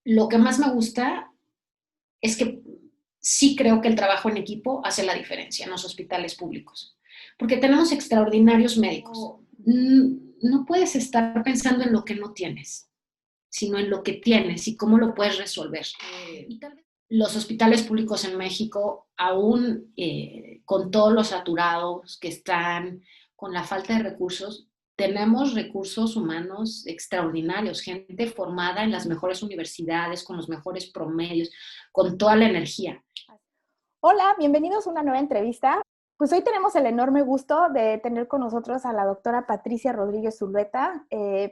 lo que más me gusta es que sí creo que el trabajo en equipo hace la diferencia en los hospitales públicos, porque tenemos extraordinarios médicos. No puedes estar pensando en lo que no tienes, sino en lo que tienes y cómo lo puedes resolver. Y tal vez los hospitales públicos en México, aún con todos los saturados que están, con la falta de recursos, tenemos recursos humanos extraordinarios, gente formada en las mejores universidades, con los mejores promedios, con toda la energía. Hola, bienvenidos a una nueva entrevista. Pues hoy tenemos el enorme gusto de tener con nosotros a la doctora Patricia Rodríguez Zulueta.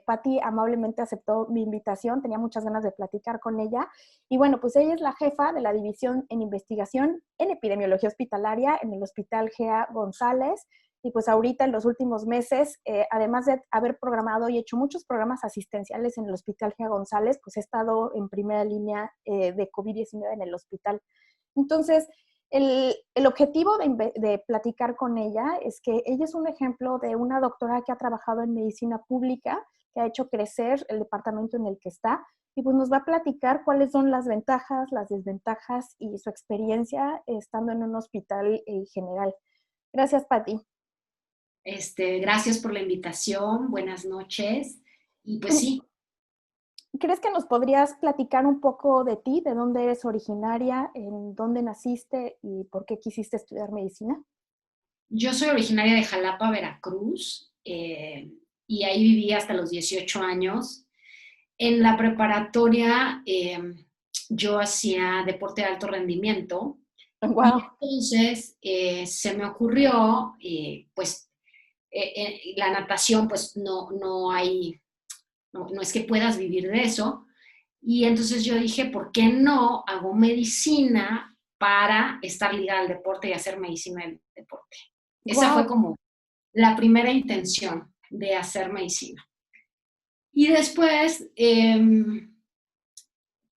Pati amablemente aceptó mi invitación, tenía muchas ganas de platicar con ella. Y bueno, pues ella es la jefa de la División en Investigación en Epidemiología Hospitalaria en el Hospital GA González. Y pues ahorita en los últimos meses, además de haber programado y hecho muchos programas asistenciales en el Hospital GA González, pues he estado en primera línea de COVID-19 en el hospital. Entonces, el objetivo de platicar con ella es que ella es un ejemplo de una doctora que ha trabajado en medicina pública, que ha hecho crecer el departamento en el que está, y pues nos va a platicar cuáles son las ventajas, las desventajas y su experiencia estando en un hospital general. Gracias, Pati. Gracias por la invitación, buenas noches. Y pues sí, ¿Crees que nos podrías platicar un poco de ti, de dónde eres originaria, en dónde naciste y por qué quisiste estudiar medicina? yo soy originaria de Jalapa, Veracruz, y ahí viví hasta los 18 años. En la preparatoria yo hacía deporte de alto rendimiento y Wow. entonces se me ocurrió, pues la natación, pues no hay, no es que puedas vivir de eso. Y entonces yo dije, ¿por qué no hago medicina para estar ligada al deporte y hacer medicina del deporte? Esa fue Wow. como la primera intención de hacer medicina. Y después,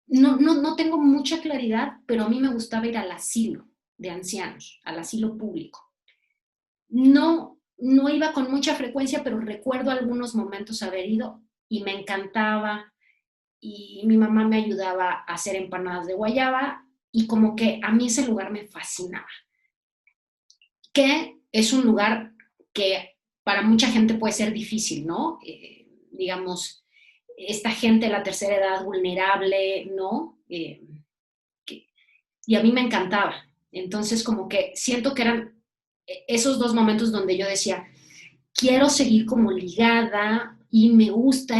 no tengo mucha claridad, pero a mí me gustaba ir al asilo de ancianos, al asilo público. No iba con mucha frecuencia, pero recuerdo algunos momentos haber ido y me encantaba y mi mamá me ayudaba a hacer empanadas de guayaba y como que a mí ese lugar me fascinaba, que es un lugar que para mucha gente puede ser difícil, ¿no? Digamos, esta gente de la tercera edad vulnerable, ¿no? Y a mí me encantaba. Entonces, como que siento que eran esos dos momentos donde yo decía, quiero seguir como ligada y me gusta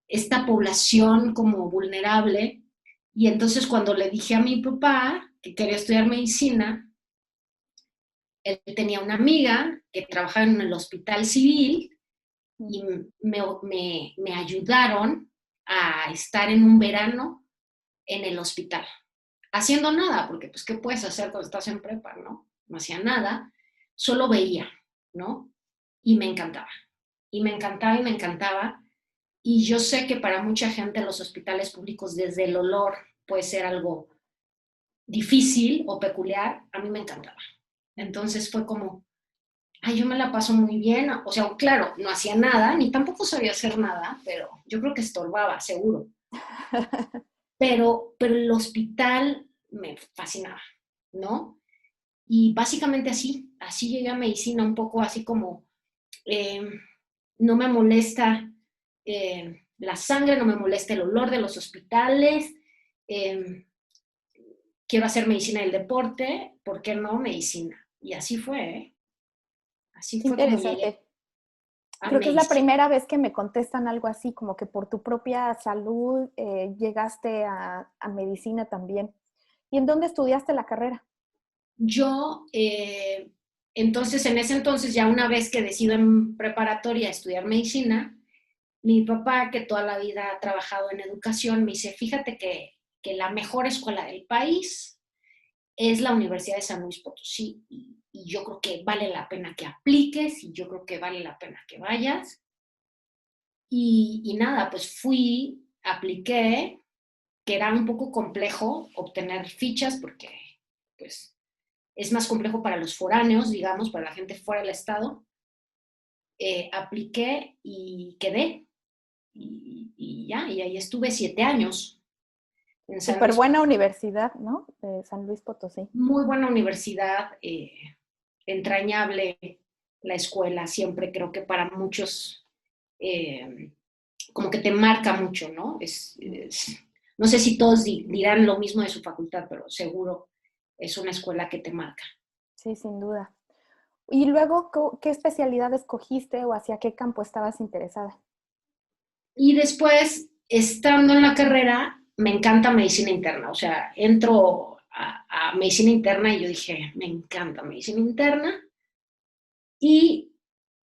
esta población como vulnerable. Y entonces cuando le dije a mi papá que quería estudiar medicina, él tenía una amiga que trabajaba en el hospital civil y me ayudaron a estar en un verano en el hospital, haciendo nada, porque pues, ¿qué puedes hacer cuando estás en prepa, no? No hacía nada, solo veía, ¿no? Y me encantaba, y me encantaba, y me encantaba. Y yo sé que para mucha gente en los hospitales públicos desde el olor puede ser algo difícil o peculiar, a mí me encantaba. Entonces fue como, ay, yo me la paso muy bien. O sea, claro, no hacía nada, ni tampoco sabía hacer nada, pero yo creo que estorbaba, seguro. Pero el hospital me fascinaba, ¿no? Y básicamente así llegué a medicina, un poco así como, eh, no me molesta la sangre, no me molesta el olor de los hospitales, eh, quiero hacer medicina del deporte, ¿por qué no medicina? Y así fue, ¿eh? Así Qué fue como llegué interesante. a Creo que es la medicina. primera vez que me contestan algo así, como que por tu propia salud llegaste a medicina también. ¿Y en dónde estudiaste la carrera? Yo, entonces, en ese entonces, ya una vez que decido en preparatoria estudiar medicina, mi papá, que toda la vida ha trabajado en educación, me dice, fíjate que la mejor escuela del país es la Universidad de San Luis Potosí y yo creo que vale la pena que apliques y yo creo que vale la pena que vayas. Y nada, pues fui, apliqué, que era un poco complejo obtener fichas porque pues es más complejo para los foráneos, digamos, para la gente fuera del estado. Apliqué y quedé y ya, y ahí estuve 7 años. en San Súper Luis. buena universidad, ¿no? De San Luis Potosí. Muy buena universidad, entrañable la escuela, siempre creo que para muchos como que te marca mucho, ¿no? No sé si todos dirán lo mismo de su facultad, pero seguro es una escuela que te marca. Sí, sin duda. Y luego, ¿qué especialidad escogiste o hacia qué campo estabas interesada? Y después, estando en la carrera, me encanta medicina interna, o sea, entro a medicina interna y yo dije, me encanta medicina interna. Y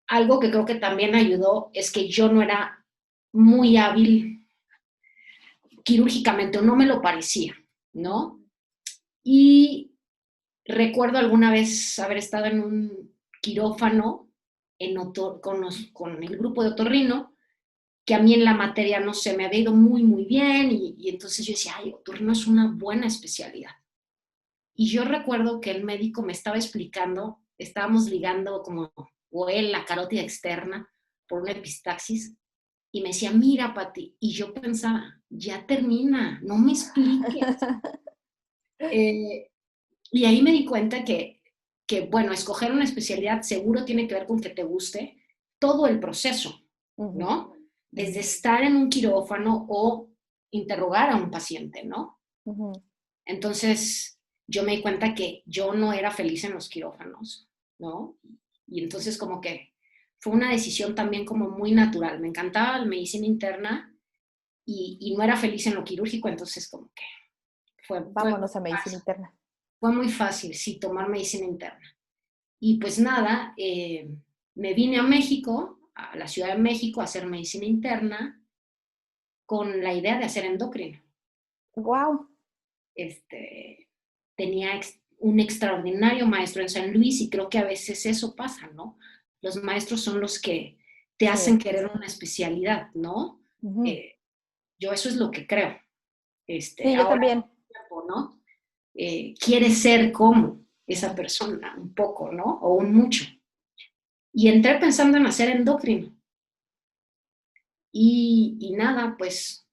algo que creo que también ayudó es que yo no era muy hábil quirúrgicamente, o no me lo parecía, ¿no? Y recuerdo alguna vez haber estado en un quirófano con el grupo de otorrino, que a mí en la materia, no sé, me había ido muy, muy bien, y entonces yo decía, ay, otorrino es una buena especialidad. Y yo recuerdo que el médico me estaba explicando, estábamos ligando como, o él, la carótida externa por una epistaxis, y me decía, mira, Pati, y yo pensaba, ya termina, no me expliques. Eh, y ahí me di cuenta bueno, escoger una especialidad seguro tiene que ver con que te guste todo el proceso, ¿no? Desde estar en un quirófano o interrogar a un paciente, ¿no? Entonces, yo me di cuenta que yo no era feliz en los quirófanos, ¿no? Y entonces como que fue una decisión también como muy natural. Me encantaba la medicina interna y no era feliz en lo quirúrgico, entonces como que fue Vámonos a medicina interna. fue muy fácil, sí, tomar medicina interna. Y pues nada, me vine a México, a la Ciudad de México, a hacer medicina interna con la idea de hacer endocrino. Wow. Tenía un extraordinario maestro en San Luis y creo que a veces eso pasa, ¿no? Los maestros son los que te hacen Sí. querer una especialidad, ¿no? Yo eso es lo que creo. Sí, yo Ahora, también. ¿no? Quieres ser como esa persona, un poco, ¿no? O un mucho. Y entré pensando en hacer endocrino. Y nada, pues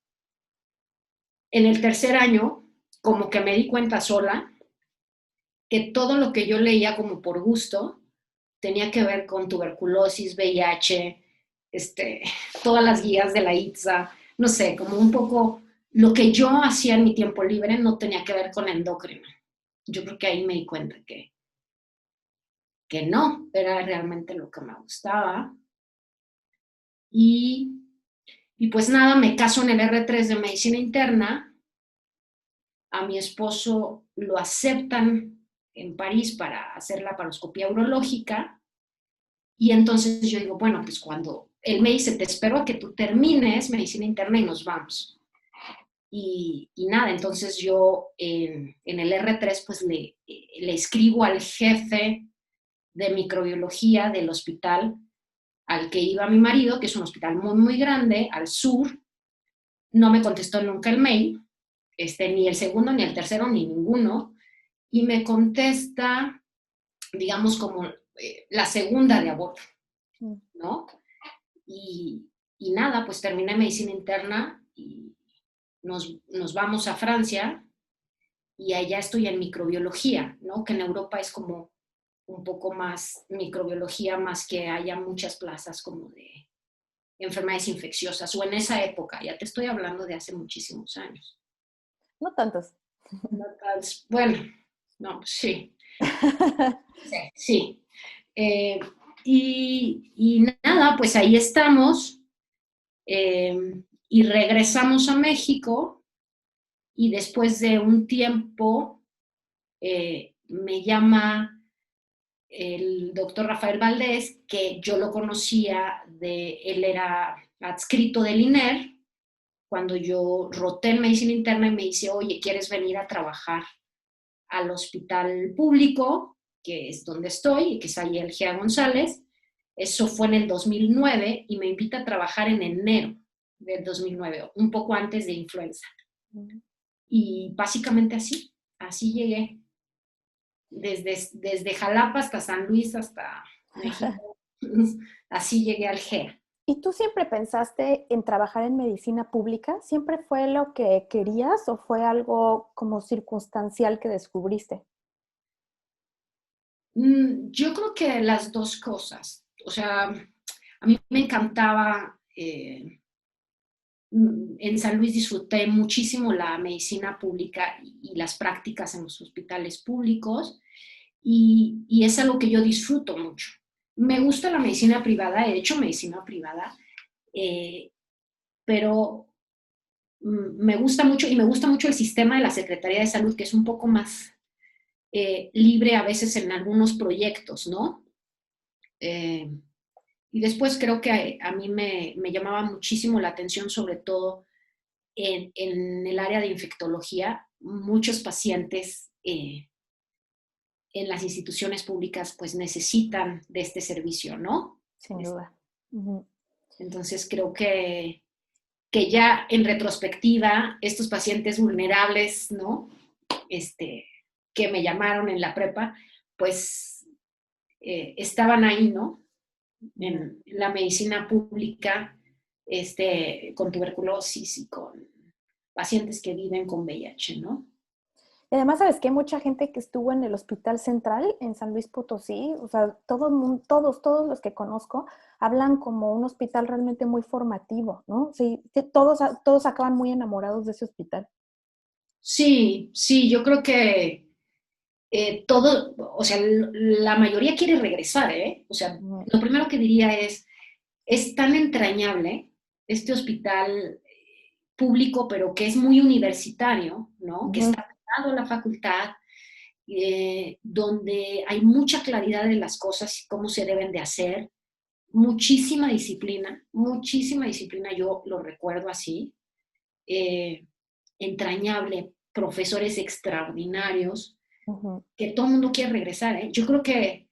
en el tercer año, como que me di cuenta sola que todo lo que yo leía como por gusto tenía que ver con tuberculosis, VIH, todas las guías de la ITSA, no sé, como un poco lo que yo hacía en mi tiempo libre no tenía que ver con endocrino. Yo creo que ahí me di cuenta que no, era realmente lo que me gustaba. Y, y pues nada, me caso en el R3 de medicina interna, a mi esposo lo aceptan en París para hacer la paroscopía urológica, y entonces yo digo, bueno, pues cuando él me dice, te espero a que tú termines medicina interna y nos vamos. Y nada, entonces yo en el R3 pues le escribo al jefe de microbiología del hospital al que iba mi marido, que es un hospital muy, muy grande, al sur. No me contestó nunca el mail, ni el segundo, ni el tercero, ni ninguno, y me contesta, digamos, como la segunda de aborto, ¿no? Y nada, pues terminé medicina interna y nos vamos a Francia, y allá estoy en microbiología, ¿no? Que en Europa es como un poco más microbiología, más que haya muchas plazas como de enfermedades infecciosas, o en esa época, ya te estoy hablando de hace muchísimos años. No tantos. No, bueno, no, sí, sí. Eh, y nada, pues ahí estamos, y regresamos a México, y después de un tiempo me llama el doctor Rafael Valdés, que yo lo conocía, él era adscrito del INER, cuando yo roté en medicina interna, y me dice, oye, ¿quieres venir a trabajar al hospital público, que es donde estoy, que es ahí el GEA González? Eso fue en el 2009 y me invita a trabajar en enero del 2009, un poco antes de influenza. Y básicamente así llegué. Desde Jalapa hasta San Luis, hasta México, así llegué al GEA. ¿Y tú siempre pensaste en trabajar en medicina pública? ¿Siempre fue lo que querías o fue algo como circunstancial que descubriste? Yo creo que las dos cosas. O sea, a mí me encantaba, en San Luis disfruté muchísimo la medicina pública y las prácticas en los hospitales públicos y es algo que yo disfruto mucho. Me gusta la medicina privada, he hecho medicina privada, eh, pero me gusta mucho y me gusta mucho el sistema de la Secretaría de Salud, que es un poco más libre a veces en algunos proyectos, ¿no? Eh, y después creo que a mí me llamaba muchísimo la atención, sobre todo en el área de infectología, muchos pacientes en las instituciones públicas pues necesitan de este servicio, ¿no? Sin duda. Ujú. Entonces creo que ya en retrospectiva, estos pacientes vulnerables, ¿no? Este, que me llamaron en la prepa, pues estaban ahí, ¿no? En la medicina pública, con tuberculosis y con pacientes que viven con VIH, ¿no? Y además, ¿sabes qué? Mucha gente que estuvo en el Hospital Central en San Luis Potosí, o sea, todos los que conozco hablan como un hospital realmente muy formativo, ¿no? Sí, todos acaban muy enamorados de ese hospital. Sí, sí, yo creo que todo, o sea, la mayoría quiere regresar, ¿eh? O sea, Ujú, lo primero que diría es tan entrañable este hospital público, pero que es muy universitario, ¿no? Que ujú, está pegado a la facultad, donde hay mucha claridad de las cosas y cómo se deben de hacer, muchísima disciplina, yo lo recuerdo así, eh, entrañable, profesores extraordinarios, ujú. que todo el mundo quiere regresar, ¿eh? Yo creo que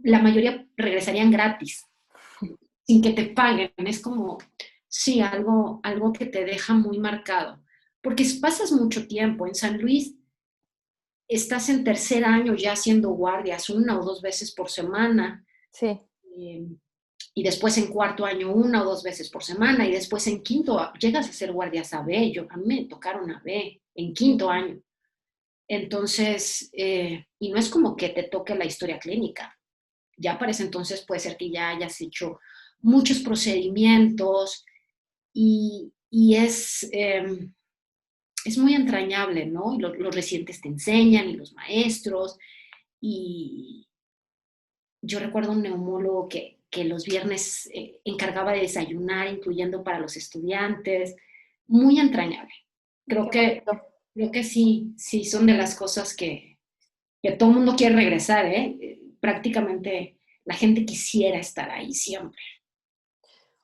la mayoría regresarían gratis, sin que te paguen, es como, sí, algo que te deja muy marcado, porque pasas mucho tiempo en San Luis, estás en tercer año ya haciendo guardias una o dos veces por semana, Sí. eh, y después en cuarto año una o dos veces por semana, y después en quinto llegas a hacer guardias a B, a mí me tocaron a B en quinto Ujú. año. Entonces, y no es como que te toque la historia clínica, ya para ese entonces puede ser que ya hayas hecho muchos procedimientos y es muy entrañable, ¿no? Y los residentes te enseñan y los maestros. Y yo recuerdo un neumólogo que los viernes encargaba de desayunar, incluyendo para los estudiantes. Muy entrañable. Creo Qué que, bonito. creo que sí, sí, son de las cosas que todo el mundo quiere regresar, ¿eh? Prácticamente la gente quisiera estar ahí siempre.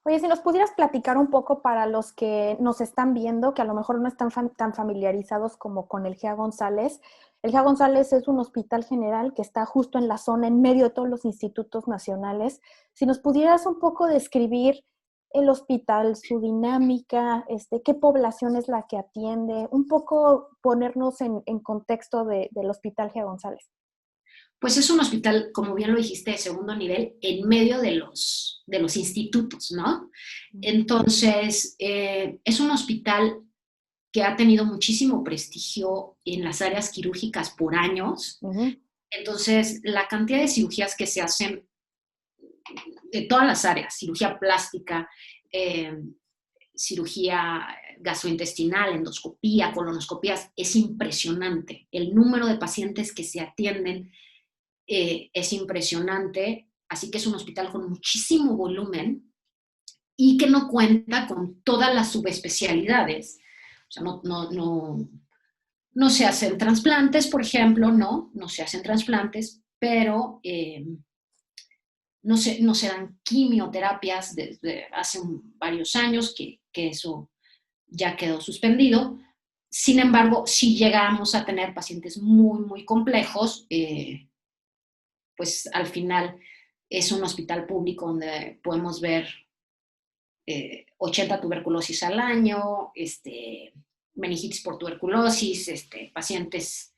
Oye, si nos pudieras platicar un poco para los que nos están viendo, que a lo mejor no están tan familiarizados como con el GEA González. El GEA González es un hospital general que está justo en la zona, en medio de todos los institutos nacionales. Si nos pudieras un poco describir el hospital, su dinámica, qué población es la que atiende, un poco ponernos en contexto del Hospital GEA González. Pues es un hospital, como bien lo dijiste, de segundo nivel, en medio de los institutos, ¿no? Entonces, es un hospital que ha tenido muchísimo prestigio en las áreas quirúrgicas por años. Ujú, Entonces, la cantidad de cirugías que se hacen de todas las áreas, cirugía plástica, eh, cirugía gastrointestinal, endoscopía, colonoscopías, es impresionante. El número de pacientes que se atienden es impresionante, así que es un hospital con muchísimo volumen y que no cuenta con todas las subespecialidades. O sea, no se hacen trasplantes, por ejemplo, no se hacen trasplantes, pero no se dan quimioterapias desde hace varios años, que eso ya quedó suspendido. Sin embargo, si llegamos a tener pacientes muy complejos, pues al final es un hospital público donde podemos ver 80 tuberculosis al año, meningitis por tuberculosis, pacientes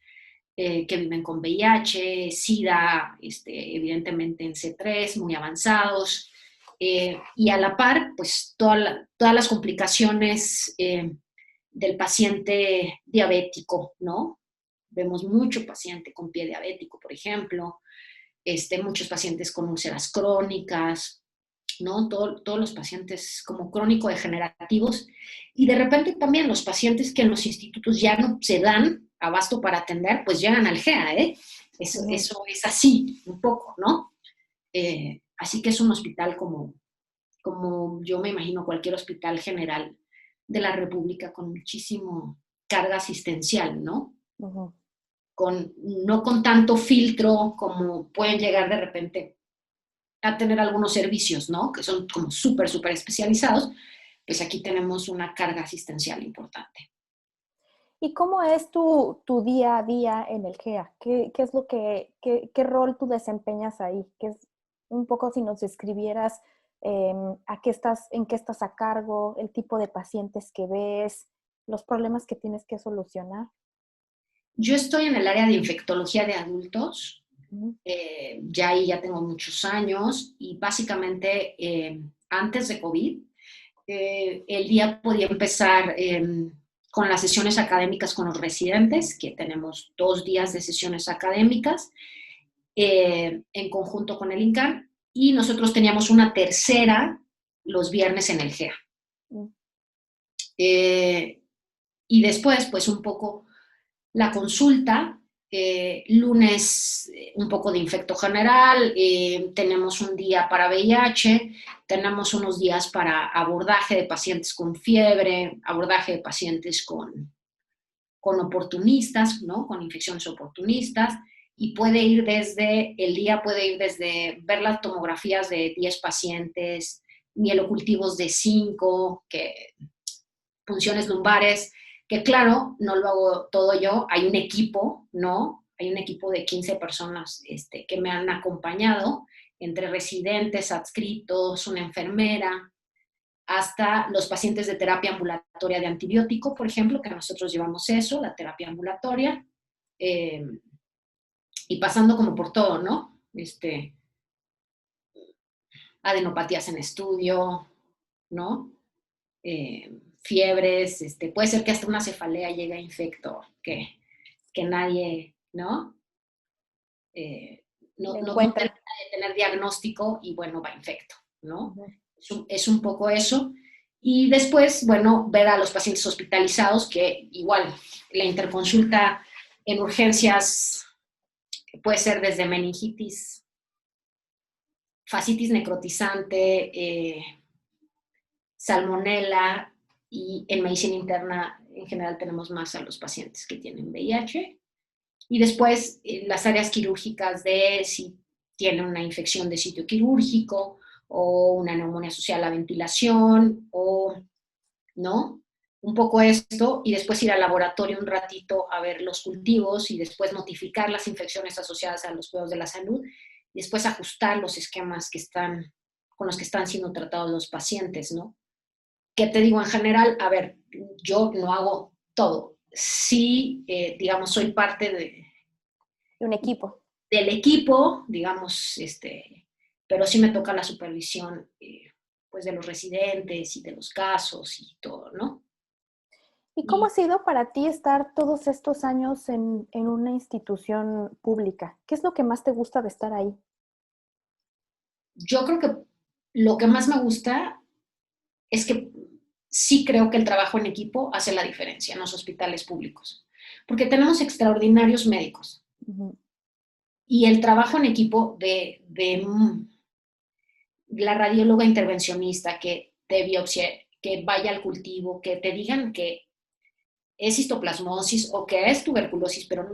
que viven con VIH, SIDA, evidentemente en C3, muy avanzados. y a la par, pues todas las complicaciones del paciente diabético, ¿no? Vemos mucho paciente con pie diabético, por ejemplo, muchos pacientes con úlceras crónicas, ¿no? Todos los pacientes como crónico-degenerativos y de repente también los pacientes que en los institutos ya no se dan abasto para atender, pues llegan al GEA, ¿eh? Eso es así, un poco, ¿no? Así que es un hospital como yo me imagino cualquier hospital general de la República con muchísimo carga asistencial, ¿no? Uh-huh. No con tanto filtro como pueden llegar de repente a tener algunos servicios, ¿no? Que son como súper, súper especializados, pues aquí tenemos una carga asistencial importante. ¿Y cómo es tu día a día en el GEA? ¿Qué es lo qué rol tú desempeñas ahí? ¿Qué es, un poco si nos describieras en qué estás a cargo, el tipo de pacientes que ves, los problemas que tienes que solucionar? Yo estoy en el área de infectología de adultos, Uh-huh. ya ahí ya tengo muchos años y básicamente antes de COVID, el día podía empezar con las sesiones académicas con los residentes, que tenemos 2 días de sesiones académicas en conjunto con el INCAN, y nosotros teníamos una tercera los viernes en el GEA. Uh-huh. Y después, pues un poco la consulta, lunes un poco de infecto general, tenemos un día para VIH, tenemos unos días para abordaje de pacientes con fiebre, abordaje de pacientes con oportunistas, ¿no? Con infecciones oportunistas, y el día puede ir desde ver las tomografías de 10 pacientes, mielocultivos de 5, punciones lumbares, que claro, no lo hago todo yo, hay un equipo, ¿no? Hay un equipo de 15 personas que me han acompañado, entre residentes, adscritos, una enfermera, hasta los pacientes de terapia ambulatoria de antibiótico, por ejemplo, que nosotros llevamos eso, la terapia ambulatoria, y pasando como por todo, ¿no? Adenopatías en estudio, ¿no? Fiebres, puede ser que hasta una cefalea llegue a infecto, que nadie, ¿no? No termina de tener diagnóstico y bueno, va infecto, ¿no? Uh-huh. Es un poco eso. Y después, bueno, ver a los pacientes hospitalizados, que igual la interconsulta en urgencias puede ser desde meningitis, fascitis necrotizante, salmonela, y en medicina interna en general tenemos más a los pacientes que tienen VIH. Y después las áreas quirúrgicas de si tienen una infección de sitio quirúrgico o una neumonía asociada a la ventilación o, ¿no? Un poco esto, y después ir al laboratorio un ratito a ver los cultivos y después notificar las infecciones asociadas a los cuidados de la salud y después ajustar los esquemas con los que están siendo tratados los pacientes, ¿no? ¿Qué te digo? En general, a ver, yo no hago todo. Sí, digamos, soy parte de un equipo. Del equipo, digamos, pero sí me toca la supervisión, pues, de los residentes y de los casos y todo, ¿no? ¿Y cómo ha sido para ti estar todos estos años en una institución pública? ¿Qué es lo que más te gusta de estar ahí? Yo creo que lo que más me gusta es que sí creo que el trabajo en equipo hace la diferencia en los hospitales públicos, porque tenemos extraordinarios médicos. Uh-huh. Y el trabajo en equipo de la radióloga intervencionista que te biopsie, que vaya al cultivo, que te digan que es histoplasmosis o que es tuberculosis, pero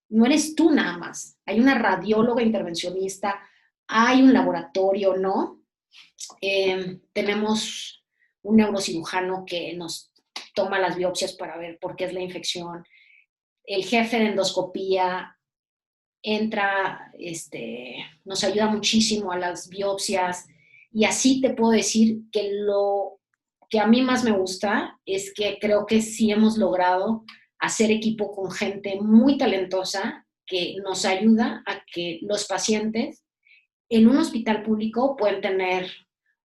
no eres tú nada más. Hay una radióloga intervencionista, hay un laboratorio, ¿no? Tenemos un neurocirujano que nos toma las biopsias para ver por qué es la infección. El jefe de endoscopía entra, nos ayuda muchísimo a las biopsias, y así te puedo decir que lo que a mí más me gusta es que creo que sí hemos logrado hacer equipo con gente muy talentosa que nos ayuda a que los pacientes en un hospital público pueden tener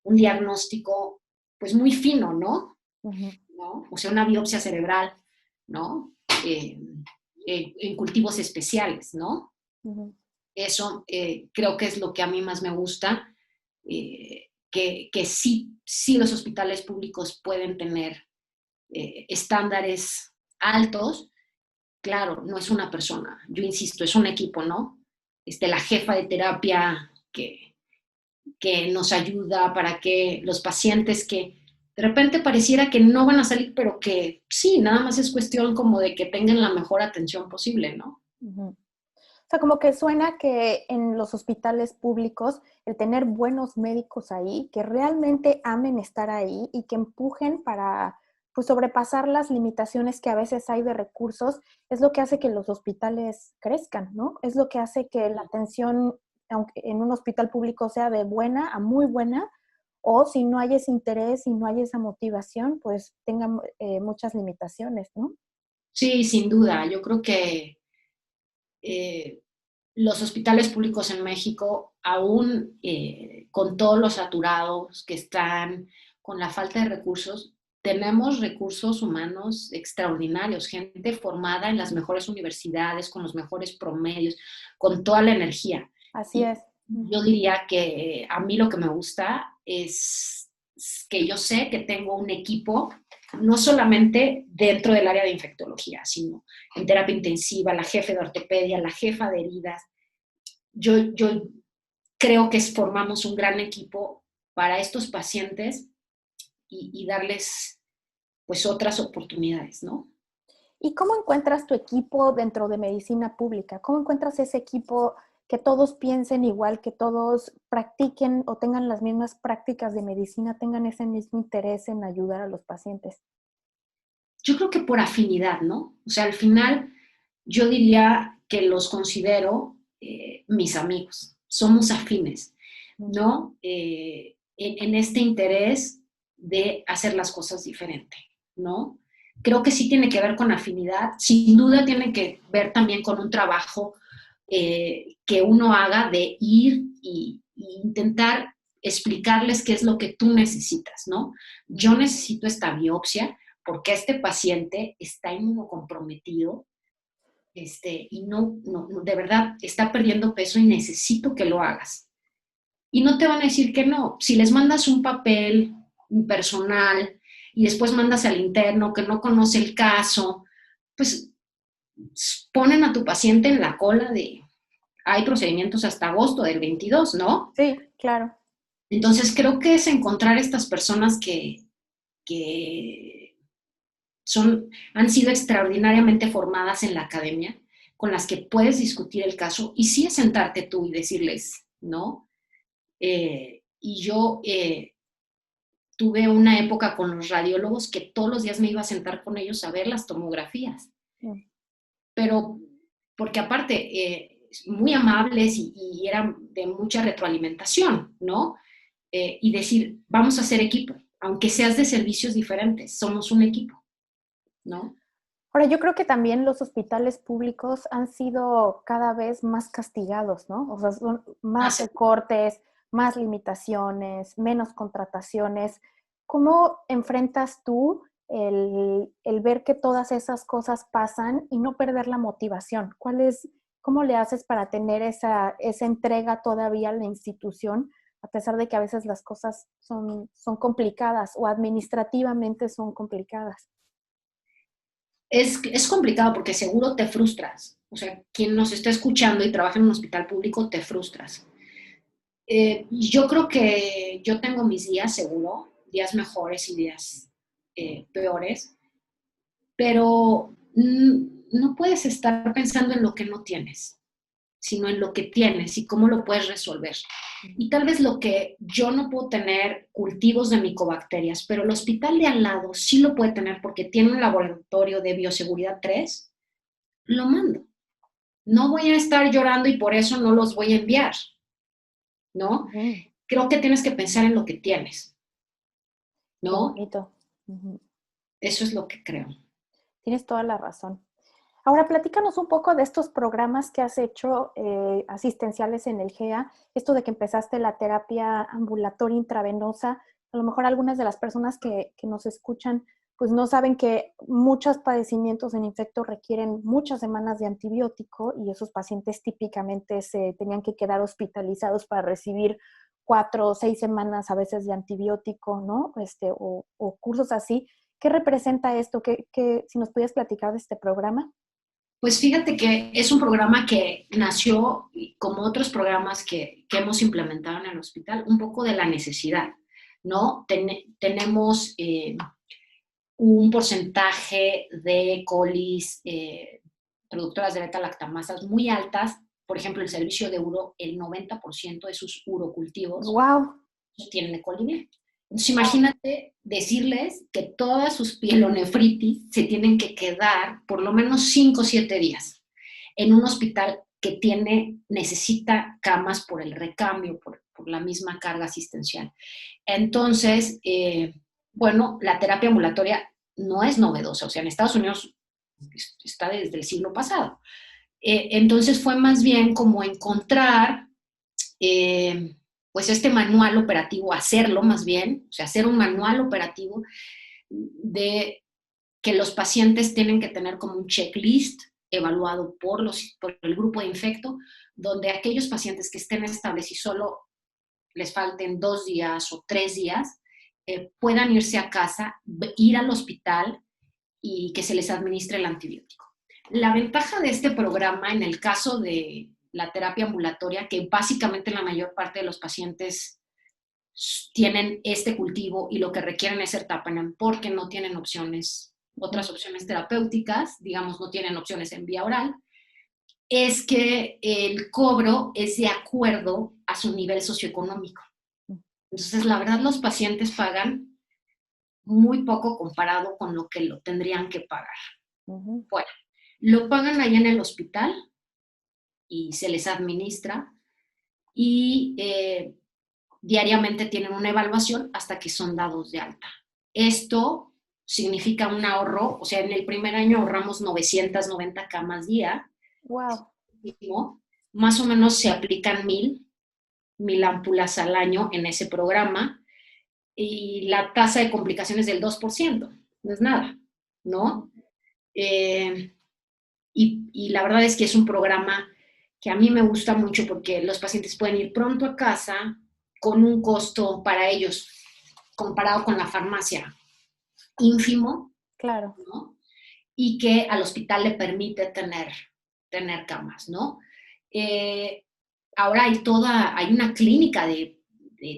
un diagnóstico pues muy fino, ¿no? Ujú. ¿No? O sea, una biopsia cerebral, ¿no? Eh, en cultivos especiales, ¿no? Ujú. Eso creo que es lo que a mí más me gusta, que sí, sí los hospitales públicos pueden tener estándares altos. Claro, no es una persona, yo insisto, es un equipo, ¿no? La jefa de terapia que nos ayuda para que los pacientes que de repente pareciera que no van a salir, pero que sí, nada más es cuestión como de que tengan la mejor atención posible, ¿no? Ujú. O sea, como que suena que en los hospitales públicos el tener buenos médicos ahí, que realmente amen estar ahí y que empujen para pues sobrepasar las limitaciones que a veces hay de recursos, es lo que hace que los hospitales crezcan, ¿no? Es lo que hace que la atención, aunque en un hospital público sea de buena a muy buena, o si no hay ese interés y no hay esa motivación, pues tengan muchas limitaciones, ¿no? Sí, sin duda. Yo creo que eh, los hospitales públicos en México, aún con todos los saturados que están, con la falta de recursos, tenemos recursos humanos extraordinarios, gente formada en las mejores universidades, con los mejores promedios, con toda la energía. Así Y es. yo Ujú. diría que a mí lo que me gusta es que yo sé que tengo un equipo, no solamente dentro del área de infectología, sino en terapia intensiva, la jefe de ortopedia, la jefa de heridas. Yo creo que formamos un gran equipo para estos pacientes y darles pues otras oportunidades, ¿no? ¿Y cómo encuentras tu equipo dentro de medicina pública? ¿Cómo encuentras ese equipo que todos piensen igual, que todos practiquen o tengan las mismas prácticas de medicina, tengan ese mismo interés en ayudar a los pacientes? Yo creo que por afinidad, ¿no? O sea, al final yo diría que los considero mis amigos, somos afines, Mm. ¿no? En este interés de hacer las cosas diferente, ¿no? Creo que sí tiene que ver con afinidad, sin duda tiene que ver también con un trabajo que uno haga de ir y intentar explicarles qué es lo que tú necesitas, ¿no? Yo necesito esta biopsia porque este paciente está inmunocomprometido y de verdad está perdiendo peso y necesito que lo hagas. Y no te van a decir que no. Si les mandas un papel personal y después mandas al interno que no conoce el caso, pues ponen a tu paciente en la cola de, hay procedimientos hasta agosto del 22, ¿no? Sí, claro. Entonces creo que es encontrar estas personas que han sido extraordinariamente formadas en la academia, con las que puedes discutir el caso y sí es sentarte tú y decirles, ¿no? Y yo tuve una época con los radiólogos que todos los días me iba a sentar con ellos a ver las tomografías, Mm. pero porque aparte, muy amables y eran de mucha retroalimentación, ¿no? Y decir, vamos a hacer equipo, aunque seas de servicios diferentes, somos un equipo, ¿no? Ahora, yo creo que también los hospitales públicos han sido cada vez más castigados, ¿no? O sea, son más Hace recortes, más limitaciones, menos contrataciones. ¿Cómo enfrentas tú el ver que todas esas cosas pasan y no perder la motivación? ¿Cómo le haces para tener esa entrega todavía a la institución, a pesar de que a veces las cosas son complicadas o administrativamente son complicadas? es complicado porque seguro te frustras. O sea, quien nos está escuchando y trabaja en un hospital público, te frustras. Yo creo que yo tengo mis días, seguro, días mejores y días peores, pero no puedes estar pensando en lo que no tienes, sino en lo que tienes y cómo lo puedes resolver. Y tal vez lo que yo no puedo tener cultivos de micobacterias, pero el hospital de al lado sí lo puede tener porque tiene un laboratorio de bioseguridad 3, lo mando. No voy a estar llorando y por eso no los voy a enviar, ¿no? Ujú. Creo que tienes que pensar en lo que tienes, Qué ¿no? bonito. Ujú. Eso es lo que creo. Tienes toda la razón. Ahora, platícanos un poco de estos programas que has hecho asistenciales en el GEA, esto de que empezaste la terapia ambulatoria intravenosa. A lo mejor algunas de las personas que nos escuchan pues no saben que muchos padecimientos en infecto requieren muchas semanas de antibiótico y esos pacientes típicamente se tenían que quedar hospitalizados para recibir 4 o 6 semanas a veces de antibiótico, ¿no? O cursos así. ¿Qué representa esto? Si nos pudieras platicar de este programa. Pues fíjate que es un programa que nació, como otros programas que hemos implementado en el hospital, un poco de la necesidad, ¿no? Tenemos un porcentaje de colis productoras de beta-lactamasas muy altas. Por ejemplo, el servicio de uro, el 90% de sus urocultivos ¡Wow! tienen E. coli. Entonces, imagínate decirles que todas sus pielonefritis se tienen que quedar por lo menos 5 o 7 días en un hospital que necesita camas por el recambio, por la misma carga asistencial. Entonces, bueno, la terapia ambulatoria no es novedosa, o sea, en Estados Unidos está desde el siglo pasado. Entonces fue más bien como encontrar pues este manual operativo, hacerlo más bien, o sea, hacer un manual operativo de que los pacientes tienen que tener como un checklist evaluado por el grupo de infecto, donde aquellos pacientes que estén estables y solo les falten 2 días o 3 días, puedan irse a casa, ir al hospital y que se les administre el antibiótico. La ventaja de este programa en el caso de la terapia ambulatoria, que básicamente la mayor parte de los pacientes tienen este cultivo y lo que requieren es ertapenem porque no tienen otras opciones terapéuticas, digamos, no tienen opciones en vía oral, es que el cobro es de acuerdo a su nivel socioeconómico. Entonces, la verdad, los pacientes pagan muy poco comparado con lo que lo tendrían que pagar. Uh-huh. Bueno, lo pagan allá en el hospital y se les administra y diariamente tienen una evaluación hasta que son dados de alta. Esto significa un ahorro, o sea, en el primer año ahorramos 990 camas día. Wow. Más o menos se aplican 1,000 ámpulas al año en ese programa y la tasa de complicaciones del 2%, no es nada, ¿no? Y la verdad es que es un programa que a mí me gusta mucho porque los pacientes pueden ir pronto a casa con un costo para ellos comparado con la farmacia ínfimo, Claro. ¿no? Y que al hospital le permite tener camas, ¿no? Ahora hay una clínica de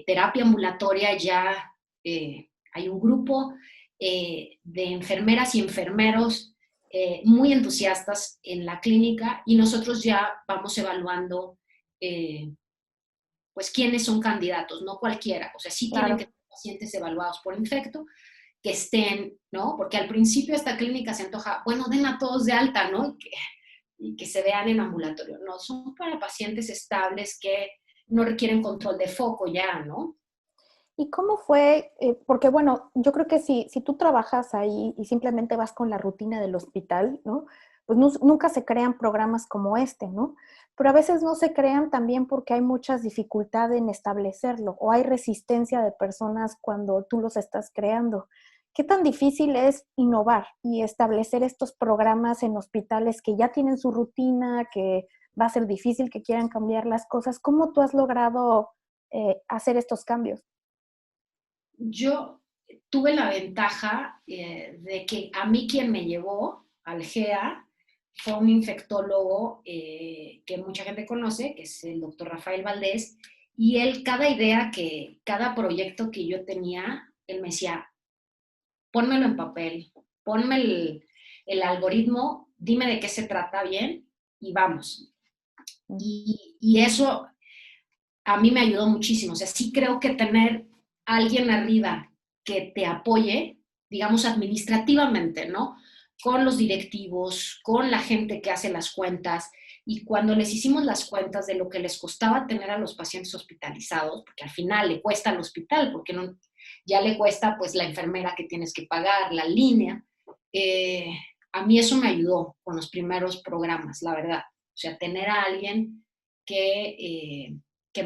terapia ambulatoria ya, hay un grupo de enfermeras y enfermeros muy entusiastas en la clínica y nosotros ya vamos evaluando pues quiénes son candidatos, no cualquiera, o sea, sí tienen que Claro. ser pacientes evaluados por infecto, que estén, ¿no? Porque al principio esta clínica se antoja, bueno, den a todos de alta, ¿no? Y que se vean en ambulatorio. No, son para pacientes estables que no requieren control de foco ya, ¿no? ¿Y cómo fue? Porque bueno, yo creo que si tú trabajas ahí y simplemente vas con la rutina del hospital, ¿no? Pues nunca se crean programas como este, ¿no? Pero a veces no se crean también porque hay muchas dificultades en establecerlo o hay resistencia de personas cuando tú los estás creando. ¿Qué tan difícil es innovar y establecer estos programas en hospitales que ya tienen su rutina, que va a ser difícil que quieran cambiar las cosas? ¿Cómo tú has logrado hacer estos cambios? Yo tuve la ventaja de que a mí quien me llevó al GEA fue un infectólogo que mucha gente conoce, que es el doctor Rafael Valdés, y él, cada proyecto que yo tenía, él me decía, pónmelo en papel, ponme el algoritmo, dime de qué se trata bien y vamos. Y eso a mí me ayudó muchísimo. O sea, sí creo que tener alguien arriba que te apoye, digamos, administrativamente, ¿no? Con los directivos, con la gente que hace las cuentas. Y cuando les hicimos las cuentas de lo que les costaba tener a los pacientes hospitalizados, porque al final le cuesta al hospital, porque no, ya le cuesta pues la enfermera que tienes que pagar, la línea, a mí eso me ayudó con los primeros programas, la verdad. O sea, tener a alguien que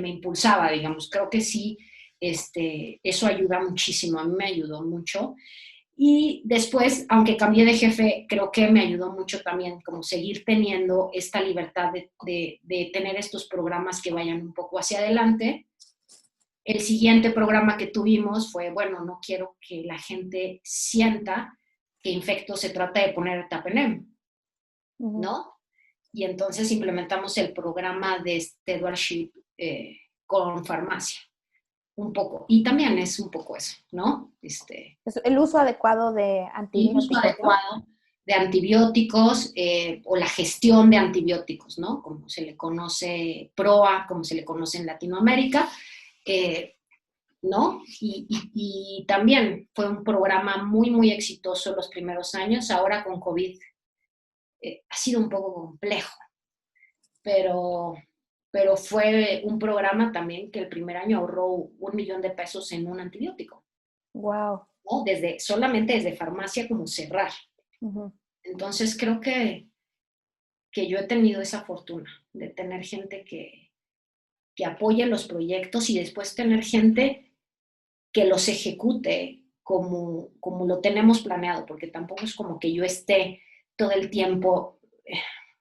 me impulsaba, digamos. Creo que sí, eso ayuda muchísimo, a mí me ayudó mucho. Y después, aunque cambié de jefe, creo que me ayudó mucho también como seguir teniendo esta libertad de tener estos programas que vayan un poco hacia adelante. El siguiente programa que tuvimos fue, bueno, no quiero que la gente sienta que Infecto se trata de poner Tapenem, ¿no? Y entonces implementamos el programa de stewardship con farmacia, un poco. Y también es un poco eso, ¿no? Es el uso adecuado de El uso antibióticos, ¿no? adecuado de antibióticos o la gestión de antibióticos, ¿no? Como se le conoce PROA, como se le conoce en Latinoamérica, ¿no? Y también fue un programa muy, muy exitoso los primeros años. Ahora con COVID ha sido un poco complejo, pero, pero fue un programa también que el primer año ahorró 1 millón de pesos en un antibiótico, Wow. ¿no? Solamente desde farmacia como cerrar. Entonces creo que yo he tenido esa fortuna de tener gente que apoye los proyectos y después tener gente que los ejecute como lo tenemos planeado, porque tampoco es como que yo esté todo el tiempo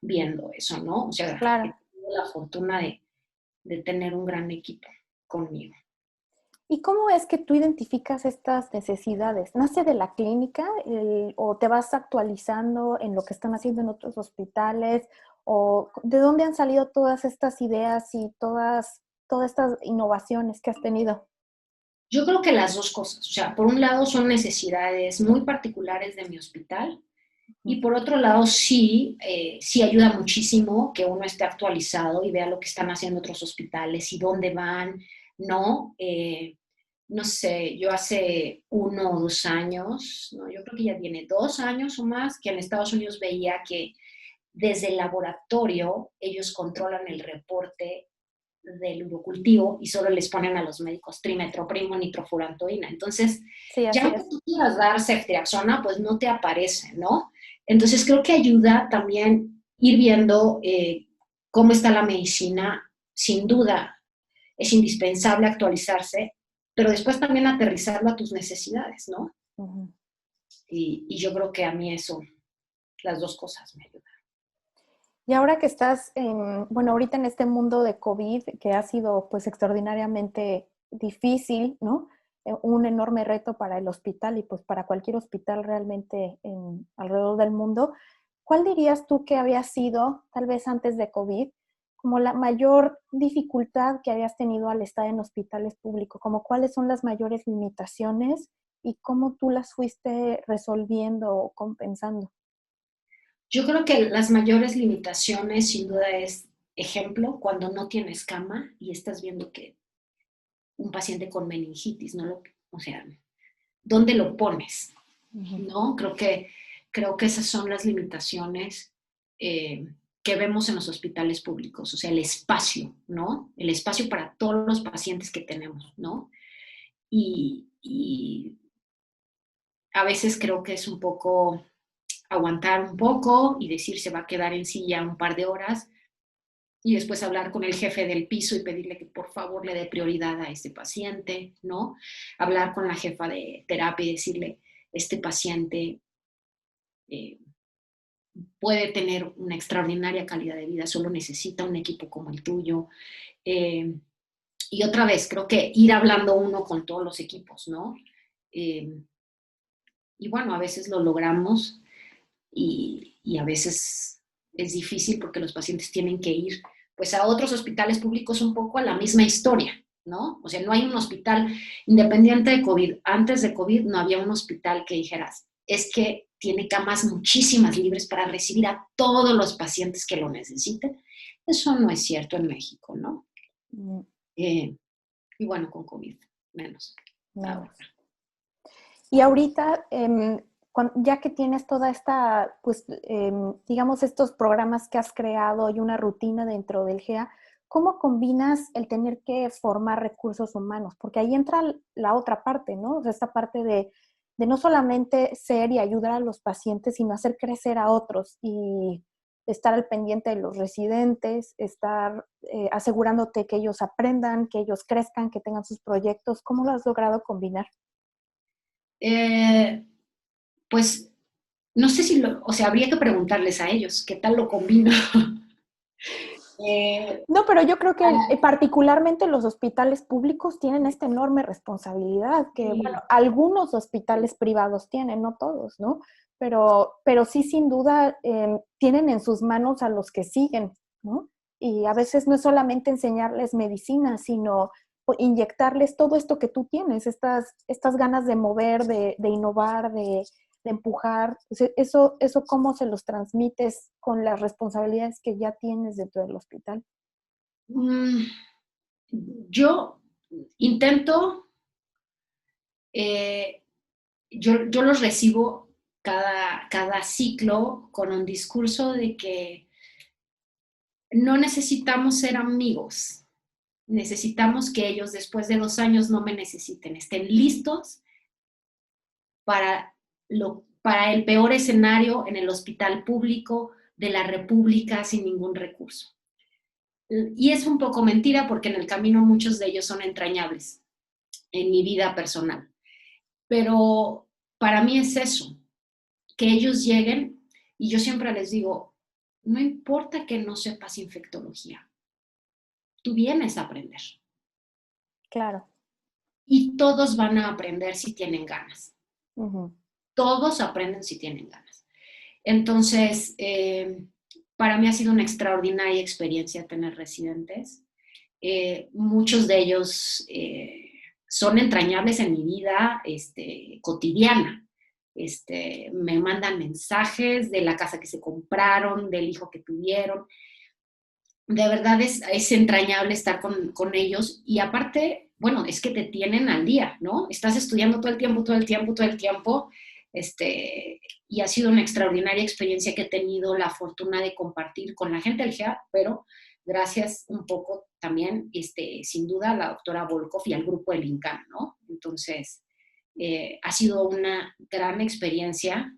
viendo eso, ¿no? O sea, he Claro. tenido la fortuna de tener un gran equipo conmigo. ¿Y cómo es que tú identificas estas necesidades? ¿Nace de la clínica o te vas actualizando en lo que están haciendo en otros hospitales? ¿O de dónde han salido todas estas ideas y todas estas innovaciones que has tenido? Yo creo que las dos cosas, o sea, por un lado son necesidades muy particulares de mi hospital y por otro lado sí ayuda muchísimo que uno esté actualizado y vea lo que están haciendo otros hospitales y dónde van, ¿no? No sé, yo hace 1 o 2 años, ¿no? Yo creo que ya tiene 2 años o más, que en Estados Unidos veía que desde el laboratorio ellos controlan el reporte del urocultivo y solo les ponen a los médicos trimetroprimo, nitrofurantoína. Entonces, Sí, ya así aunque es. tú quieras dar ceftriaxona, pues no te aparece, ¿no? Entonces, creo que ayuda también ir viendo cómo está la medicina. Sin duda, es indispensable actualizarse, pero después también aterrizarlo a tus necesidades, ¿no? Uh-huh. Y yo creo que a mí eso, las dos cosas me ayudan. Y ahora que estás bueno, ahorita en este mundo de COVID, que ha sido pues extraordinariamente difícil, ¿no? Un enorme reto para el hospital y pues para cualquier hospital realmente alrededor del mundo. ¿Cuál dirías tú que había sido, tal vez antes de COVID, como la mayor dificultad que habías tenido al estar en hospitales públicos? Como cuáles son las mayores limitaciones y cómo tú las fuiste resolviendo o compensando? Yo creo que las mayores limitaciones, sin duda, es, ejemplo, cuando no tienes cama y estás viendo que un paciente con meningitis, ¿no? O sea, ¿dónde lo pones? Uh-huh. ¿No? Creo que esas son las limitaciones que vemos en los hospitales públicos, o sea, el espacio, ¿no? El espacio para todos los pacientes que tenemos, ¿no? Y a veces creo que es un poco aguantar un poco y decir se va a quedar en silla un par de horas y después hablar con el jefe del piso y pedirle que por favor le dé prioridad a este paciente, ¿no? Hablar con la jefa de terapia y decirle, este paciente eh, puede tener una extraordinaria calidad de vida, solo necesita un equipo como el tuyo. Eh, y otra vez, creo que ir hablando uno con todos los equipos, ¿no? Eh, y bueno, a veces lo logramos y a veces es difícil porque los pacientes tienen que ir pues a otros hospitales públicos un poco a la misma historia, ¿no? O sea, no hay un hospital independiente de COVID. Antes de COVID no había un hospital que dijeras, es que tiene camas muchísimas libres para recibir a todos los pacientes que lo necesiten. Eso no es cierto en México, ¿no? Mm, Y bueno, con COVID menos ahora. menos. Y ahorita, ya que tienes toda esta, pues, digamos, estos programas que has creado y una rutina dentro del GEA, ¿cómo combinas el tener que formar recursos humanos? Porque ahí entra la otra parte, ¿no? O sea, esta parte de de no solamente ser y ayudar a los pacientes, sino hacer crecer a otros y estar al pendiente de los residentes, estar asegurándote que ellos aprendan, que ellos crezcan, que tengan sus proyectos. ¿Cómo lo has logrado combinar? Pues no sé si o sea, habría que preguntarles a ellos qué tal lo combino. eh, No, pero yo creo que particularmente los hospitales públicos tienen esta enorme responsabilidad que, bueno, sí, algunos hospitales privados tienen, no todos, ¿no? Pero sí, sin duda, tienen en sus manos a los que siguen, ¿no? Y a veces no es solamente enseñarles medicina, sino inyectarles todo esto que tú tienes, estas ganas de mover, de innovar, de empujar. Eso cómo se los transmites con las responsabilidades que ya tienes dentro del hospital. mm, yo intento, eh, yo los recibo cada ciclo con un discurso de que no necesitamos ser amigos, necesitamos que ellos después de 2 años no me necesiten, estén listos para el peor escenario en el hospital público de la República sin ningún recurso. Y es un poco mentira porque en el camino muchos de ellos son entrañables en mi vida personal. Pero para mí es eso, que ellos lleguen y yo siempre les digo, no importa que no sepas infectología, tú vienes a aprender. Claro. Y todos van a aprender si tienen ganas. Uh-huh. Todos aprenden si tienen ganas. Entonces, para mí ha sido una extraordinaria experiencia tener residentes. Muchos de ellos son entrañables en mi vida cotidiana. Me mandan mensajes de la casa que se compraron, del hijo que tuvieron. De verdad es entrañable estar con ellos y aparte, bueno, es que te tienen al día, ¿no? Estás estudiando todo el tiempo, todo el tiempo, todo el tiempo, y ha sido una extraordinaria experiencia que he tenido la fortuna de compartir con la gente del GEA, pero gracias un poco también, sin duda, a la doctora Volkov y al grupo del INCAN, ¿no? Entonces, ha sido una gran experiencia,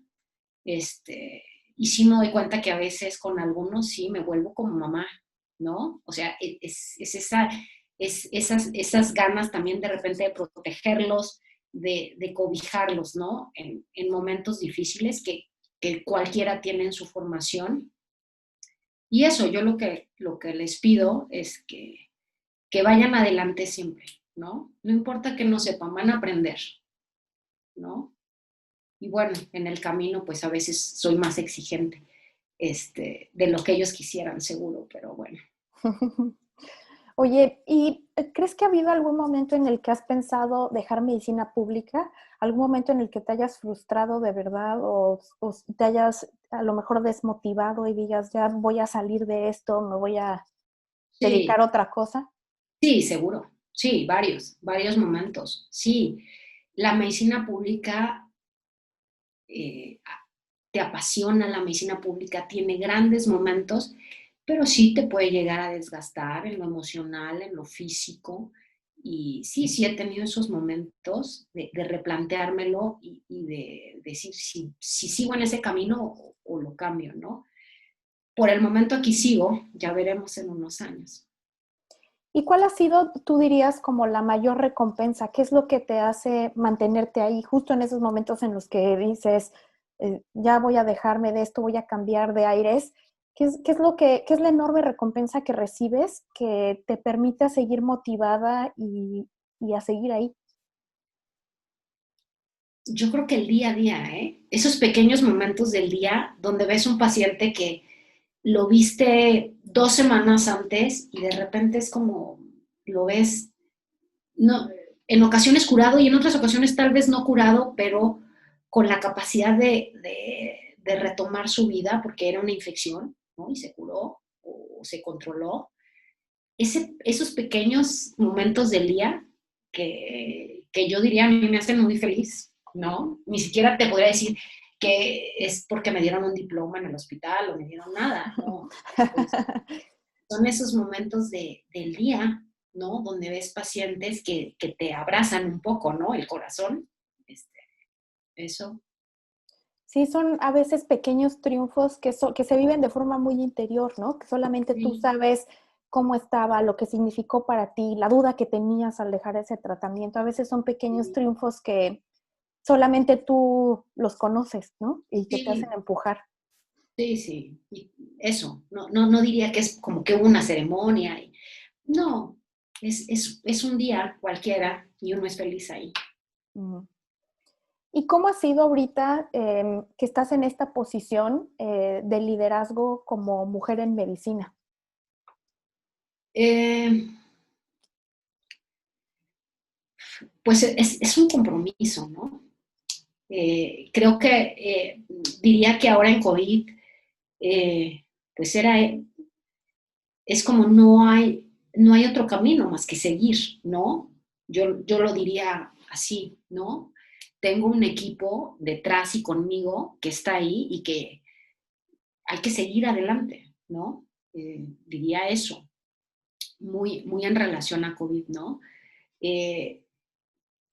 y sí me doy cuenta que a veces con algunos sí me vuelvo como mamá, ¿no? O sea, esas ganas también de repente de protegerlos, de cobijarlos, ¿no? En momentos difíciles que cualquiera tiene en su formación. Y eso, yo lo que les pido es que vayan adelante siempre, ¿no? No importa que no sepan, van a aprender, ¿no? Y bueno, en el camino pues a veces soy más exigente de lo que ellos quisieran, seguro, pero bueno. Oye, ¿y crees que ha habido algún momento en el que has pensado dejar medicina pública? ¿Algún momento en el que te hayas frustrado de verdad o te hayas a lo mejor desmotivado y digas, ya voy a salir de esto, me voy a Sí, dedicar a otra cosa? sí, seguro. Sí, varios momentos. Sí, la medicina pública eh, te apasiona, la medicina pública tiene grandes momentos, pero sí te puede llegar a desgastar en lo emocional, en lo físico. Y sí, sí he tenido esos momentos de replanteármelo y de decir si sigo en ese camino o lo cambio, ¿no? Por el momento aquí sigo, ya veremos en unos años. ¿Y cuál ha sido, tú dirías, como la mayor recompensa? ¿Qué es lo que te hace mantenerte ahí justo en esos momentos en los que dices, ya voy a dejarme de esto, voy a cambiar de aires? ¿Qué es la enorme recompensa que recibes que te permite seguir motivada y a seguir ahí? Yo creo que el día a día, ¿eh? Esos pequeños momentos del día donde ves un paciente que lo viste 2 semanas antes y de repente es como lo ves, no, en ocasiones curado y en otras ocasiones tal vez no curado, pero con la capacidad de retomar su vida porque era una infección, ¿no? Y se curó o se controló. Esos pequeños momentos del día que yo diría a mí me hacen muy feliz, ¿no? Ni siquiera te podría decir que es porque me dieron un diploma en el hospital o me dieron nada, ¿no? Son esos momentos del día, ¿no? Donde ves pacientes que te abrazan un poco, ¿no? El corazón. Este, eso. Sí, son a veces pequeños triunfos que se viven de forma muy interior, ¿no? Que solamente tú Sí, sabes cómo estaba, lo que significó para ti, la duda que tenías al dejar ese tratamiento. A veces son pequeños sí, triunfos que solamente tú los conoces, ¿no? Y que te hacen sí, empujar. sí, sí. Y eso, no diría que es como que una ceremonia. No, es un día cualquiera y uno es feliz ahí. Ujú. ¿Y cómo ha sido ahorita que estás en esta posición de liderazgo como mujer en medicina? Eh, pues es un compromiso, ¿no? Creo que diría que ahora en COVID, eh, pues es como no hay otro camino más que seguir, ¿no? Yo lo diría así, ¿no? Tengo un equipo detrás y conmigo que está ahí y que hay que seguir adelante, ¿no? Diría eso, muy en relación a COVID, ¿no? Eh,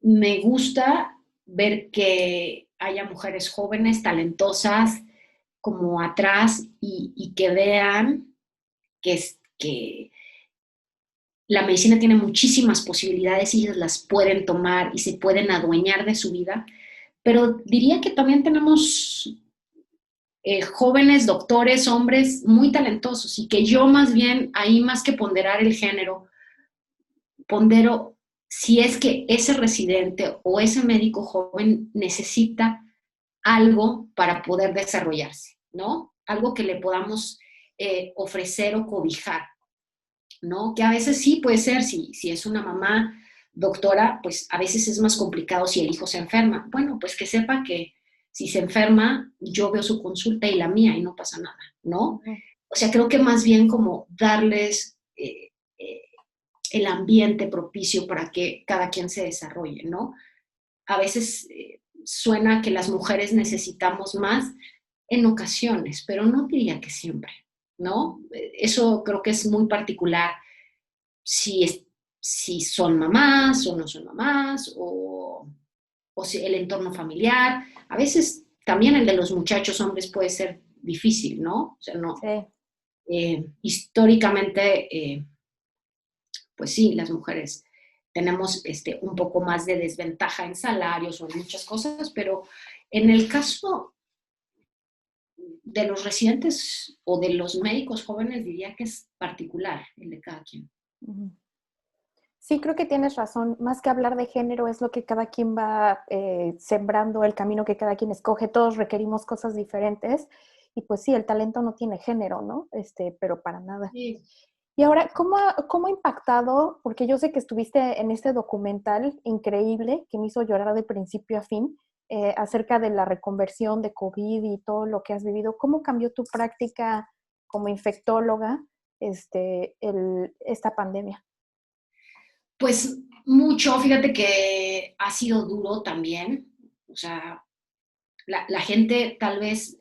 Me gusta ver que haya mujeres jóvenes, talentosas, como atrás y que vean que la medicina tiene muchísimas posibilidades y ellas las pueden tomar y se pueden adueñar de su vida, pero diría que también tenemos jóvenes doctores, hombres muy talentosos y que yo más bien ahí más que ponderar el género, pondero si es que ese residente o ese médico joven necesita algo para poder desarrollarse, ¿no? Algo que le podamos ofrecer o cobijar, ¿no? Que a veces sí puede ser, si es una mamá doctora, pues a veces es más complicado si el hijo se enferma. Bueno, pues que sepa que si se enferma, yo veo su consulta y la mía y no pasa nada, ¿no? Ujú. O sea, creo que más bien como darles el ambiente propicio para que cada quien se desarrolle, ¿no? A veces suena que las mujeres necesitamos más en ocasiones, pero no diría que siempre, ¿no? Eso creo que es muy particular si, si son mamás o no son mamás, o si el entorno familiar. A veces también el de los muchachos hombres puede ser difícil, ¿no? O sea, no. Sí. Históricamente, pues sí, las mujeres tenemos un poco más de desventaja en salarios o en muchas cosas, pero en el caso de los residentes o de los médicos jóvenes diría que es particular el de cada quien. Ujú. Sí, creo que tienes razón. Más que hablar de género, es lo que cada quien va sembrando, el camino que cada quien escoge. Todos requerimos cosas diferentes. Y pues sí, el talento no tiene género, ¿no? Pero para nada. Sí. Y ahora, ¿cómo ha impactado? Porque yo sé que estuviste en este documental increíble que me hizo llorar de principio a fin, acerca de la reconversión de COVID y todo lo que has vivido. ¿Cómo cambió tu práctica como infectóloga esta pandemia? Pues mucho, fíjate que ha sido duro también, o sea, la gente tal vez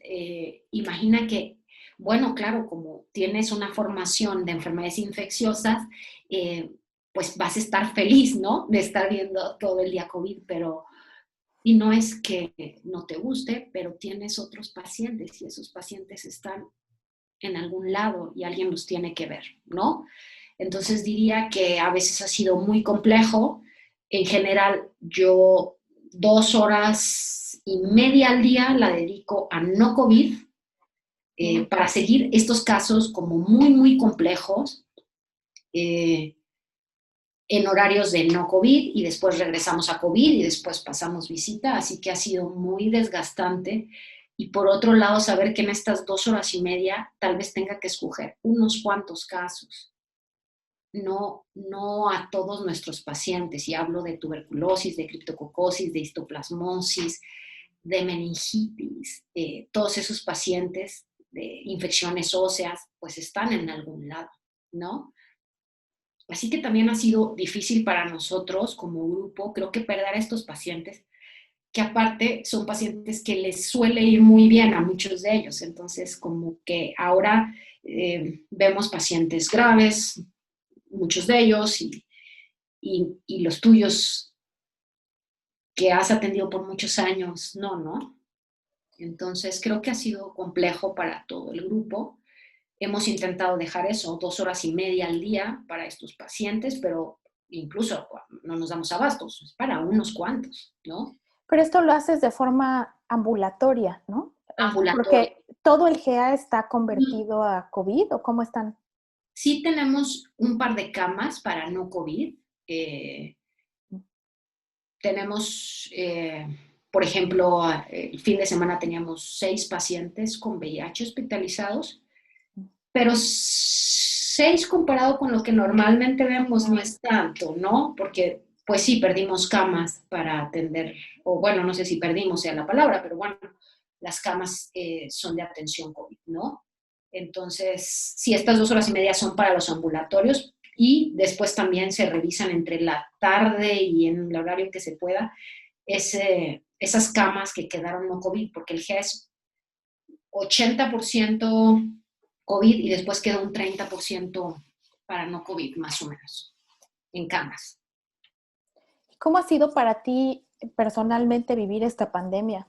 imagina que, bueno, claro, como tienes una formación de enfermedades infecciosas, eh, pues vas a estar feliz, ¿no? De estar viendo todo el día COVID, pero, y no es que no te guste, pero tienes otros pacientes y esos pacientes están en algún lado y alguien los tiene que ver, ¿no? Entonces diría que a veces ha sido muy complejo. En general, yo 2 horas y media al día la dedico a no COVID Mm. para seguir estos casos como muy complejos eh, en horarios de no COVID y después regresamos a COVID y después pasamos visita, así que ha sido muy desgastante. Y por otro lado, saber que en estas 2 horas y media tal vez tenga que escoger unos cuantos casos, no a todos nuestros pacientes, y hablo de tuberculosis, de criptococosis, de histoplasmosis, de meningitis, todos esos pacientes de infecciones óseas, pues están en algún lado, ¿no? Así que también ha sido difícil para nosotros como grupo, creo que perder a estos pacientes, que aparte son pacientes que les suele ir muy bien a muchos de ellos. Entonces, como que ahora vemos pacientes graves, muchos de ellos, y los tuyos que has atendido por muchos años, no, ¿no? Entonces creo que ha sido complejo para todo el grupo. Hemos intentado dejar eso, 2 horas y media al día para estos pacientes, pero incluso no nos damos abastos, es para unos cuantos, ¿no? Pero esto lo haces de forma ambulatoria, ¿no? Ambulatorio. Porque todo el GA está convertido a COVID, ¿o cómo están? Sí tenemos un par de camas para no COVID. Tenemos, por ejemplo, el fin de semana teníamos 6 pacientes con VIH hospitalizados, pero 6 comparado con lo que normalmente vemos no es tanto, ¿no? Porque, pues sí, perdimos camas para atender, o bueno, no sé si perdimos sea la palabra, pero bueno, las camas son de atención COVID, ¿no? Entonces, sí, estas 2 horas y media son para los ambulatorios y después también se revisan entre la tarde y en el horario en que se pueda esas camas que quedaron no COVID, porque el GEA es 80% COVID y después queda un 30% para no COVID, más o menos, en camas. ¿Cómo ha sido para ti personalmente vivir esta pandemia?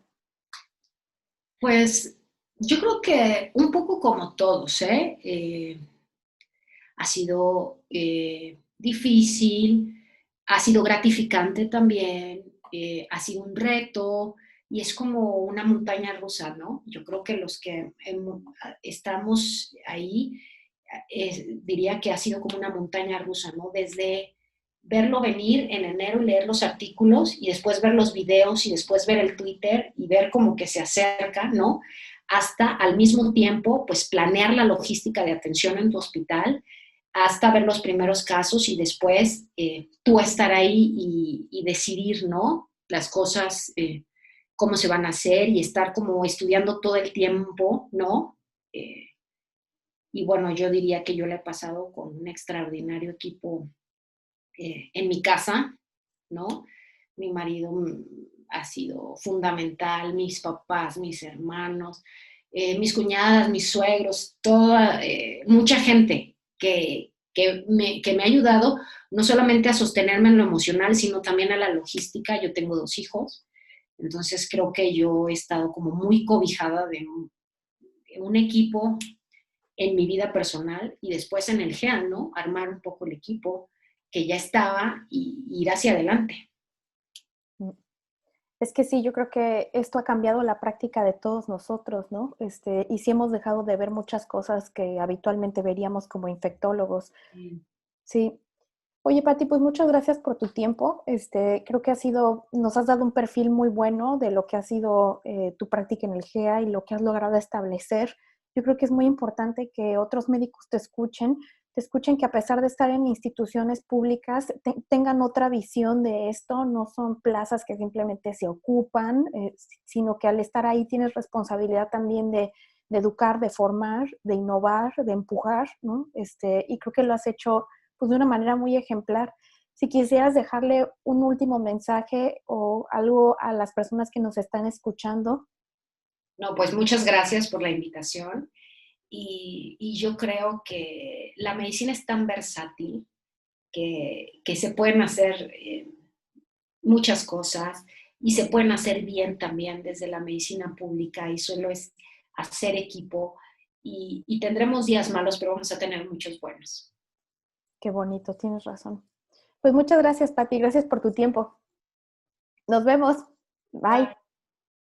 Pues yo creo que un poco como todos, ¿eh? Ha sido difícil, ha sido gratificante también, ha sido un reto y es como una montaña rusa, ¿no? Yo creo que los que estamos ahí, diría que ha sido como una montaña rusa, ¿no? Desde verlo venir en enero y leer los artículos y después ver los videos y después ver el Twitter y ver como que se acerca, ¿no? Hasta al mismo tiempo, pues planear la logística de atención en tu hospital, hasta ver los primeros casos y después tú estar ahí y decidir, ¿no? Las cosas, cómo se van a hacer y estar como estudiando todo el tiempo, ¿no? Y bueno, yo diría que yo le he pasado con un extraordinario equipo en mi casa, ¿no? Mi marido ha sido fundamental, mis papás, mis hermanos, mis cuñadas, mis suegros, toda, mucha gente que me ha ayudado no solamente a sostenerme en lo emocional, sino también a la logística. Yo tengo 2 hijos, entonces creo que yo he estado como muy cobijada de un equipo en mi vida personal y después en el GEAN, ¿no? Armar un poco el equipo que ya estaba y ir hacia adelante. Es que sí, yo creo que esto ha cambiado la práctica de todos nosotros, ¿no? Y sí hemos dejado de ver muchas cosas que habitualmente veríamos como infectólogos. Sí. Oye, Pati, pues muchas gracias por tu tiempo. Creo que nos has dado un perfil muy bueno de lo que ha sido tu práctica en el GEA y lo que has logrado establecer. Yo creo que es muy importante que otros médicos te escuchen que a pesar de estar en instituciones públicas, tengan otra visión de esto. No son plazas que simplemente se ocupan, sino que al estar ahí tienes responsabilidad también de educar, de formar, de innovar, de empujar, ¿no? Y creo que lo has hecho pues de una manera muy ejemplar. Si quisieras dejarle un último mensaje o algo a las personas que nos están escuchando. No, pues muchas gracias por la invitación y yo creo que la medicina es tan versátil que se pueden hacer muchas cosas y se pueden hacer bien también desde la medicina pública y solo es hacer equipo y tendremos días malos, pero vamos a tener muchos buenos. Qué bonito, tienes razón. Pues muchas gracias, Pati, gracias por tu tiempo. Nos vemos. Bye. Bye.